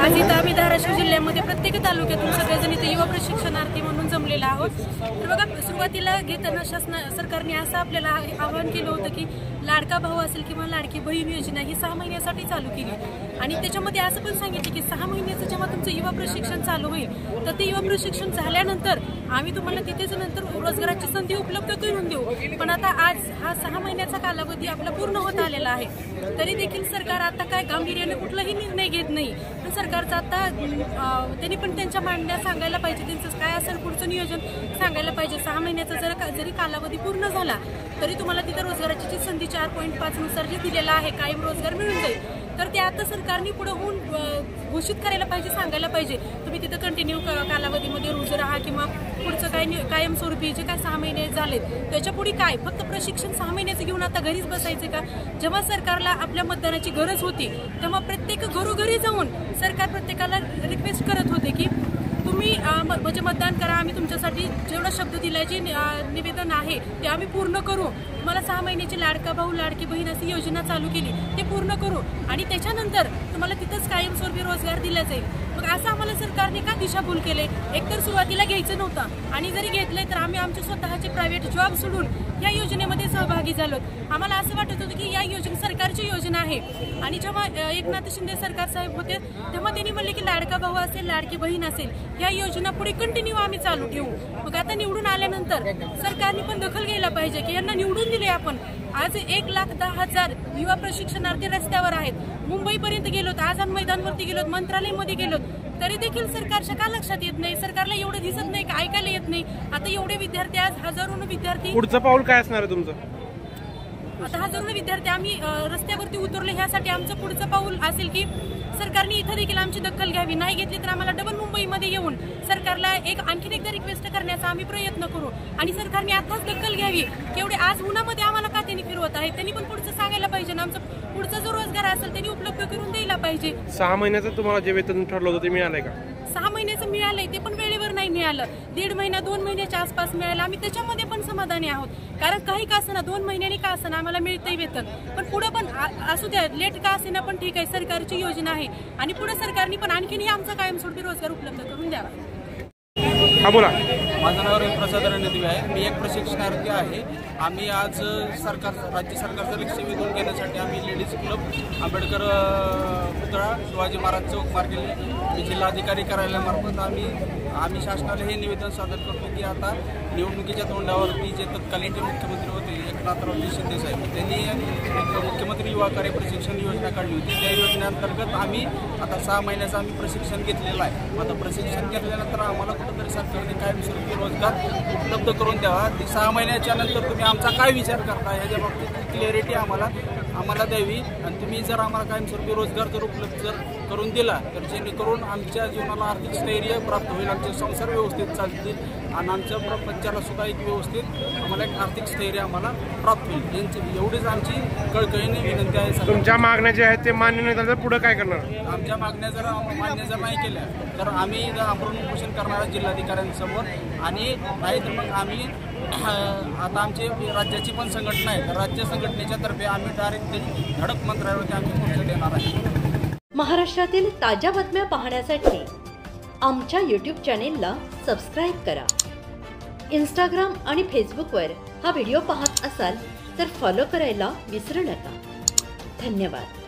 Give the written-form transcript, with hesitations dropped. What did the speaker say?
आज इथं आम्ही धाराशिव जिल्ह्यामध्ये प्रत्येक तालुक्यातून सगळेजण इथे युवा प्रशिक्षणार्थी म्हणून जमलेला आहोत। तर बघा, सुरुवातीला घेताना सरकारने असं आपल्याला आवाहन केलं होतं की लाडका भाऊ असेल किंवा लाडकी बहीण योजना ही 6 महिन्यासाठी चालू केली आणि त्याच्यामध्ये असं पण सांगितलं की 6 महिन्याचं जेव्हा तुमचं युवा प्रशिक्षण चालू होईल तर ते युवा प्रशिक्षण झाल्यानंतर आम्ही तुम्हाला तिथेच नंतर रोजगाराची संधी उपलब्ध करून देऊ। पण आता आज हा 6 महिन्याचा कालावधी आपला पूर्ण होत आलेला आहे, तरी देखील सरकार आता काय गांभीर्याने कुठलाही निर्णय घेत नाही। तर सरकारचं आता त्यांनी पण त्यांच्या मांडण्या सांगायला पाहिजे, त्यांचं काय असेल पुढचं नियोजन सांगायला पाहिजे। 6 महिन्याचा जरी कालावधी पूर्ण झाला तरी तुम्हाला तिथे रोजगाराची संधी 4.5 नुसार जी दिलेला आहे कायम रोजगार मिळून जाईल। तर ते आता सरकारने पुढे होऊन घोषित करायला पाहिजे, सांगायला पाहिजे तुम्ही तिथं कंटिन्यू कालावधीमध्ये रुजू राहा किंवा पुढचं काय कायमस्वरूपी जे काय 6 महिने झालेत त्याच्या पुढे काय फक्त प्रशिक्षण 6 महिन्याचं घेऊन आता घरीच बसायचं का? जेव्हा सरकारला आपल्या मतदानाची गरज होती तेव्हा प्रत्येक घरोघरी जाऊन सरकार प्रत्येकाला रिक्वेस्ट करत होते की तुम्ही म्हणजे मतदान करा, आम्ही तुमच्यासाठी जेवढा शब्द दिलाय जे निवेदन आहे ते आम्ही पूर्ण करू। तुम्हाला 6 महिन्याची लाडका भाऊ लाडकी बहीण अशी योजना चालू केली ते पूर्ण करू आणि त्याच्यानंतर तुम्हाला तिथंच कायमस्वरूपी रोजगार दिला जाईल। मग असं आम्हाला सरकारने का दिशाभूल केले? एकतर सुरुवातीला घ्यायचं नव्हतं आणि जरी घेतलंय तर आम्ही आमचे स्वतःचे प्रायव्हेट जॉब सोडून या योजनेमध्ये सहभागी झालो। आम्हाला असं वाटत होतं की या योजना सरकारची योजना आहे आणि जेव्हा एकनाथ शिंदे सरकार साहेब होते तेव्हा त्यांनी म्हणले की लाडका भाऊ असेल लाडकी बहीण असेल या योजना पुढे कंटिन्यू आम्ही चालू ठेवू। मग आता निवडून आल्यानंतर सरकारने पण दखल घ्यायला पाहिजे की यांना निवडून दिले आपण। आज 1,10,000 युवा प्रशिक्षणार्थी रस्त्यावर आहेत, मुंबईपर्यंत गेलोत, आझाद मैदानवरती गेलोत, मंत्रालयामध्ये गेलोत, तरी देखील सरकारच्या का लक्षात येत नाही? सरकारला एवढं दिसत नाही का, ऐकायला येत नाही? आता एवढे विद्यार्थी, आज हजारों विद्यार्थी, पुढचं पाऊल काय असणार आहे तुमचं? आता हजारों विद्यार्थी आम्ही रस्त्यावरती उतरले, ह्यासाठी आमचं पुढचं पाऊल असेल की सरकारने इथं देखील आमची दखल घ्यावी, नाही घेतली तर आम्हाला डबल मुंबईमध्ये येऊन सरकारला आणखीन एकदा रिक्वेस्ट करण्याचा आम्ही प्रयत्न करू आणि सरकारने आताच दखल घ्यावी की एवढे आज उन्हामध्ये आम्हाला का त्यांनी फिरवत आहे, त्यांनी पण पुढचं सांगायला पाहिजे ना, आमचं पुढचा जो रोजगार असेल त्यांनी उपलब्ध करून द्यायला पाहिजे। 6 महिन्याचं तुम्हाला जे वेतन ठरलं होतं ते मिळालंय का? 6 महिन्याचं मिळालंय, ते पण वेळेवर नाही मिळालं, 1.5 महिना 2 महिन्याच्या आसपास मिळालं। आम्ही त्याच्यामध्ये पण समाधानी आहोत, कारण काही का असना 2 महिन्यांनी का असना आम्हाला मिळतंय वेतन, पण पुढे पण असू द्या, लेट का असेना पण ठीक आहे, सरकारची योजना आहे आणि पुढे सरकारने पण आणखीनही आमचा कायमस्वरूपी रोजगार उपलब्ध करून द्यावा। हा बोला। माझं नाव प्रसाद रणदेवी आहे, मी एक प्रशिक्षणार्थी आहे। आम्ही आज राज्य सरकारचं लक्ष वेधून घेण्यासाठी आम्ही लेडीज क्लब आंबेडकर पुतळा शिवाजी महाराज चौक मार्गे जिल्हाधिकारी कार्यालयामार्फत आम्ही शासनाला हे निवेदन सादर करतो की आता निवडणुकीच्या तोंडावरती जे तत्कालीन मुख्यमंत्री होते एकनाथरावजी शिंदे साहेब, त्यांनी मुख्यमंत्री युवा कार्य प्रशिक्षण योजना काढली होती। त्या योजनेअंतर्गत आम्ही आता 6 महिन्याचं आम्ही प्रशिक्षण घेतलेलं आहे। आता प्रशिक्षण घेतल्यानंतर आम्हाला कुठंतरी सरकारने कायमस्वरूपी रोजगार उपलब्ध करून द्यावा। 6 महिन्याच्या नंतर तुम्ही आमचा काय विचार करता ह्याच्या बाबतीत क्लिअरिटी आम्हाला द्यावी आणि तुम्ही जर आम्हाला कायमस्वरूपी रोजगार जर उपलब्ध करून दिला तर जेणेकरून आमच्या जीवनाला आर्थिक स्थैर्य प्राप्त होईल, आमचे संसार व्यवस्थित चालतील आणि आमच्या प्रपंचाला सुद्धा एक व्यवस्थित आम्हाला एक आर्थिक स्थैर्य आम्हाला प्राप्त होईल। यांची एवढीच आमची कळकळीने विनंती आहे। तुमच्या मागण्या जे आहेत ते मान्य नाही झालं तर पुढे काय करणार? आमच्या मागण्या जर मान्य जर नाही केल्या तर आम्ही आमरण उपोषण करणार जिल्हाधिकाऱ्यांसमोर आणि नाही तर मग आम्ही आता आमची राज्याची पण संघटना आहे, तर राज्य संघटनेच्या तर्फे आम्ही डायरेक्ट धडक मंत्रालयावरती आमची मोर्चा देणार आहे। महाराष्ट्रातील ताज्या बातम्या पाहण्यासाठी आमच्या YouTube चॅनेलला सबस्क्राईब करा। इंस्टाग्राम आणि फेसबुकवर हा व्हिडिओ पाहत असाल तर फॉलो करायला विसरू नका। धन्यवाद।